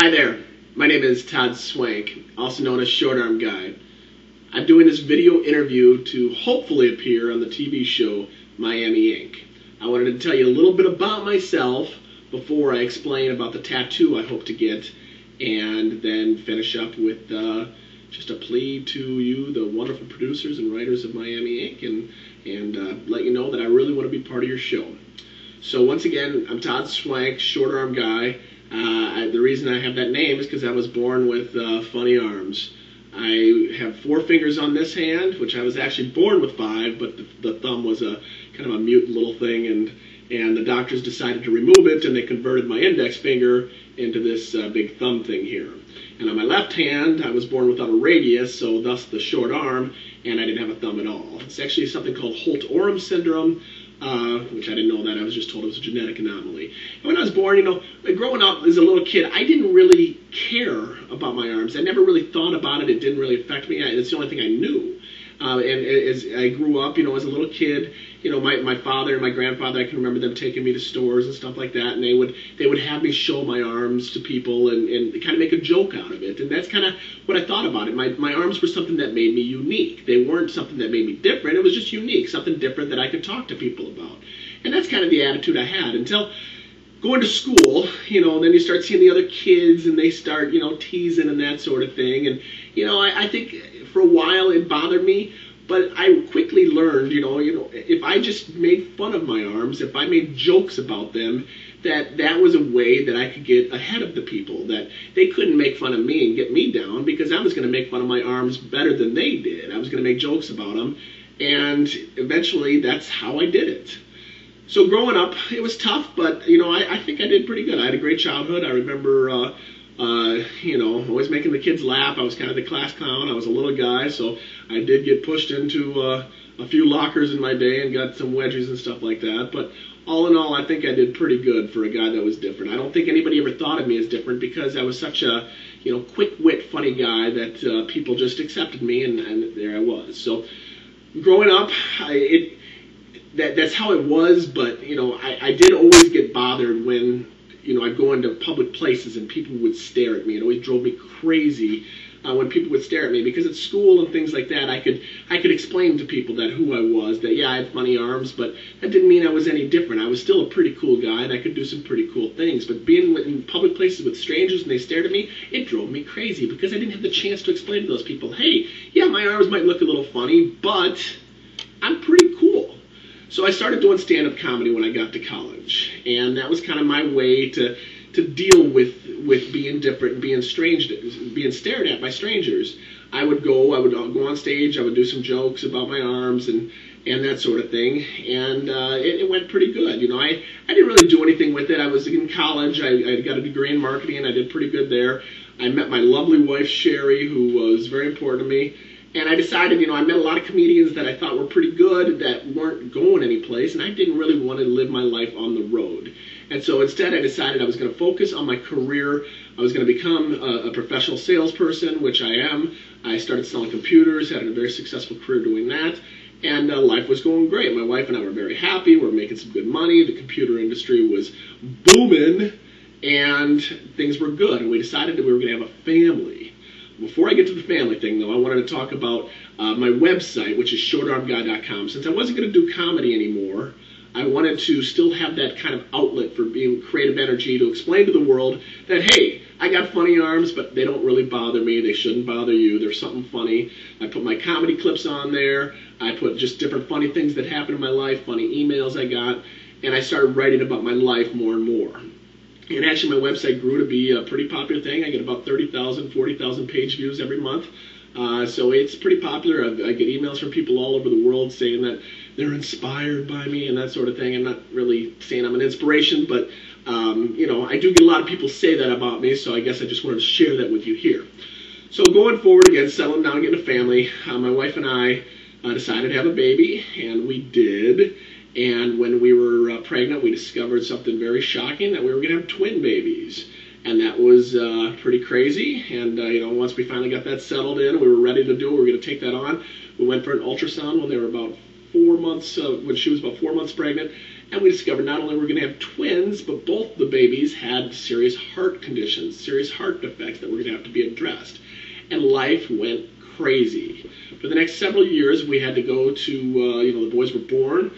Hi there, my name is Todd Swank, also known as Short Arm Guy. I'm doing this video interview to hopefully appear on the TV show Miami Ink. I wanted to tell you a little bit about myself before I explain about the tattoo I hope to get, and then finish up with just a plea to you, the wonderful producers and writers of Miami Ink, and let you know that I really want to be part of your show. So once again, I'm Todd Swank, Short Arm Guy. The reason I have that name is because I was born with funny arms. I have 4 fingers on this hand, which I was actually born with 5, but the thumb was a kind of a mute little thing, and the doctors decided to remove it, and they converted my index finger into this big thumb thing here. And on my left hand, I was born without a radius, so thus the short arm, and I didn't have a thumb at all. It's actually something called Holt-Oram syndrome, which I didn't know that. I was just told it was a genetic anomaly. And when I was born, growing up as a little kid, I didn't really care about my arms. I never really thought about it. It didn't really affect me. It's the only thing I knew. And as I grew up, as a little kid, my father and my grandfather, I can remember them taking me to stores and stuff like that, and they would have me show my arms to people and kind of make a joke out of it. And that's kind of what I thought about it. My arms were something that made me unique. They weren't something that made me different. It was just unique, something different that I could talk to people about. And that's kind of the attitude I had until going to school, then you start seeing the other kids and they start, teasing and that sort of thing. And, I think for a while it bothered me, but I quickly learned, if I just made fun of my arms, if I made jokes about them, that was a way that I could get ahead of the people, that they couldn't make fun of me and get me down because I was going to make fun of my arms better than they did. I was going to make jokes about them, and eventually that's how I did it. So growing up, it was tough, but, I think I did pretty good. I had a great childhood. I remember, always making the kids laugh. I was kind of the class clown. I was a little guy, so I did get pushed into a few lockers in my day and got some wedgies and stuff like that. But all in all, I think I did pretty good for a guy that was different. I don't think anybody ever thought of me as different because I was such a, quick-wit, funny guy that people just accepted me, and there I was. So growing up, that's how it was, but, I did always get bothered when, I'd go into public places and people would stare at me. It always drove me crazy when people would stare at me, because at school and things like that, I could explain to people that who I was, that yeah, I had funny arms, but that didn't mean I was any different. I was still a pretty cool guy, and I could do some pretty cool things. But being in public places with strangers and they stared at me, it drove me crazy because I didn't have the chance to explain to those people, hey, yeah, my arms might look a little funny, but I'm pretty cool. So I started doing stand-up comedy when I got to college, and that was kind of my way to deal with being different and being stared at by strangers. I would go on stage, I would do some jokes about my arms and that sort of thing, and it went pretty good. I didn't really do anything with it. I was in college. I got a degree in marketing, and I did pretty good there. I met my lovely wife, Sherry, who was very important to me. And I decided, I met a lot of comedians that I thought were pretty good that weren't going anyplace, and I didn't really want to live my life on the road. And so instead I decided I was going to focus on my career. I was going to become a professional salesperson, which I am. I started selling computers, had a very successful career doing that, and life was going great. My wife and I were very happy. We were making some good money. The computer industry was booming, and things were good. And we decided that we were going to have a family. Before I get to the family thing, though, I wanted to talk about my website, which is shortarmguy.com. Since I wasn't going to do comedy anymore, I wanted to still have that kind of outlet for being creative energy to explain to the world that, hey, I got funny arms, but they don't really bother me. They shouldn't bother you. There's something funny. I put my comedy clips on there. I put just different funny things that happened in my life, funny emails I got, and I started writing about my life more and more. And actually, my website grew to be a pretty popular thing. I get about 30,000, 40,000 page views every month. So it's pretty popular. I get emails from people all over the world saying that they're inspired by me and that sort of thing. I'm not really saying I'm an inspiration, but, I do get a lot of people say that about me, so I guess I just wanted to share that with you here. So going forward, again, settling down, getting a family, my wife and I decided to have a baby, and we did. And when we were pregnant, we discovered something very shocking, that we were going to have twin babies. And that was pretty crazy. And, once we finally got that settled in, we were ready to do it, we were going to take that on. We went for an ultrasound when they were about 4 months, when she was about 4 months pregnant, and we discovered not only were we going to have twins, but both the babies had serious heart conditions, serious heart defects that were going to have to be addressed. And life went crazy. For the next several years, we had to go to, the boys were born.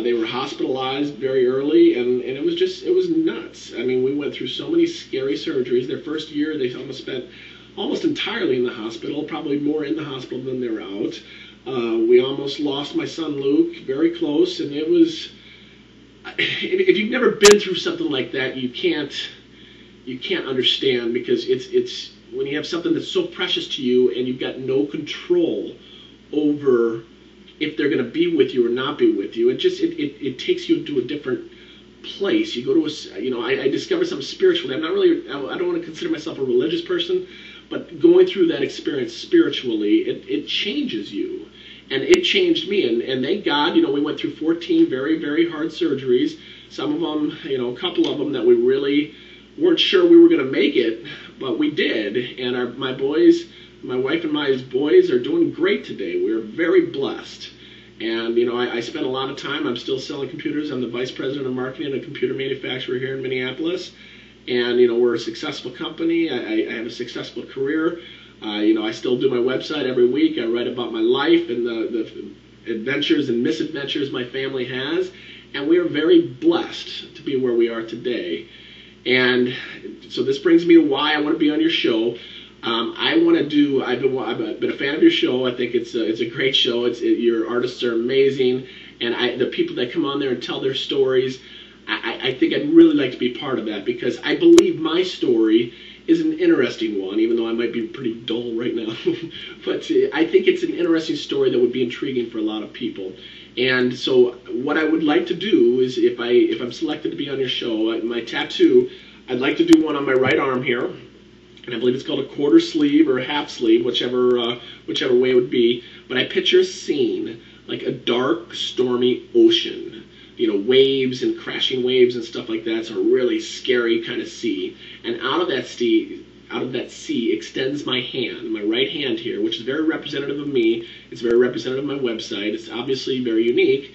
They were hospitalized very early, and it was nuts. I mean, we went through so many scary surgeries. Their first year, they almost spent almost entirely in the hospital, probably more in the hospital than they were out. We almost lost my son Luke, very close, and it was, if you've never been through something like that, you can't understand, because it's when you have something that's so precious to you and you've got no control over if they're going to be with you or not be with you, it takes you to a different place. You go to I discovered something spiritually. I don't want to consider myself a religious person, but going through that experience spiritually, it changes you. And it changed me, and thank God, we went through 14 very, very hard surgeries. Some of them, a couple of them that we really weren't sure we were going to make it, but we did. And my wife and my boys are doing great today. We're very blessed. And, I spent a lot of time. I'm still selling computers. I'm the vice president of marketing at a computer manufacturer here in Minneapolis. And, we're a successful company. I have a successful career. I still do my website every week. I write about my life and the adventures and misadventures my family has. And we are very blessed to be where we are today. And so this brings me to why I want to be on your show. I've been a fan of your show. I think it's a great show. Your artists are amazing. And the people that come on there and tell their stories, I think I'd really like to be part of that, because I believe my story is an interesting one, even though I might be pretty dull right now. But I think it's an interesting story that would be intriguing for a lot of people. And so what I would like to do is, if I'm selected to be on your show, my tattoo, I'd like to do one on my right arm here. And I believe it's called a quarter sleeve or a half sleeve, whichever way it would be. But I picture a scene like a dark, stormy ocean. Waves and crashing waves and stuff like that. It's a really scary kind of sea. And out of that sea extends my hand, my right hand here, which is very representative of me. It's very representative of my website. It's obviously very unique.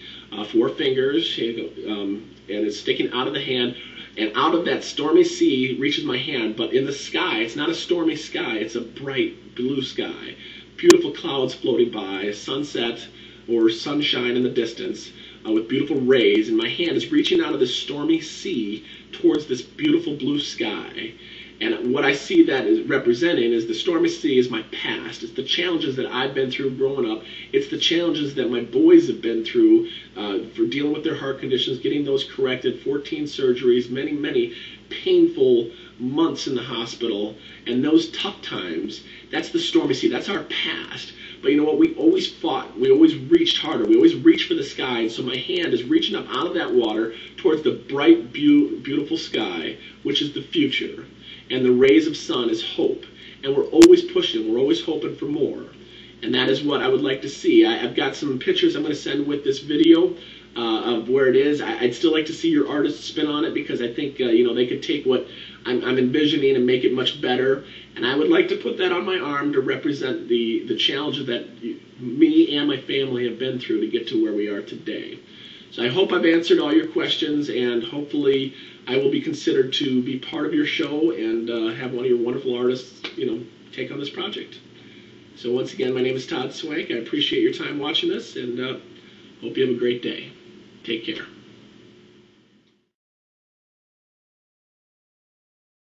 4 fingers, and it's sticking out of the hand. And out of that stormy sea reaches my hand. But in the sky, it's not a stormy sky. It's a bright blue sky. Beautiful clouds floating by, a sunset or sunshine in the distance. With beautiful rays, and my hand is reaching out of the stormy sea towards this beautiful blue sky. And what I see that is representing is the stormy sea is my past. It's the challenges that I've been through growing up. It's the challenges that my boys have been through for dealing with their heart conditions, getting those corrected, 14 surgeries, many, many painful months in the hospital, and those tough times. That's the stormy sea. That's our past. But you know what? We always fought. We always reached harder. We always reached for the sky. And so my hand is reaching up out of that water towards the bright, beautiful sky, which is the future. And the rays of sun is hope. And we're always pushing. We're always hoping for more. And that is what I would like to see. I've got some pictures I'm going to send with this video of where it is. I'd still like to see your artist spin on it, because I think they could take what I'm envisioning and make it much better. And I would like to put that on my arm to represent the challenges that me and my family have been through to get to where we are today. So I hope I've answered all your questions, and hopefully I will be considered to be part of your show and have one of your wonderful artists, take on this project. So once again, my name is Todd Swank. I appreciate your time watching this, and hope you have a great day. Take care.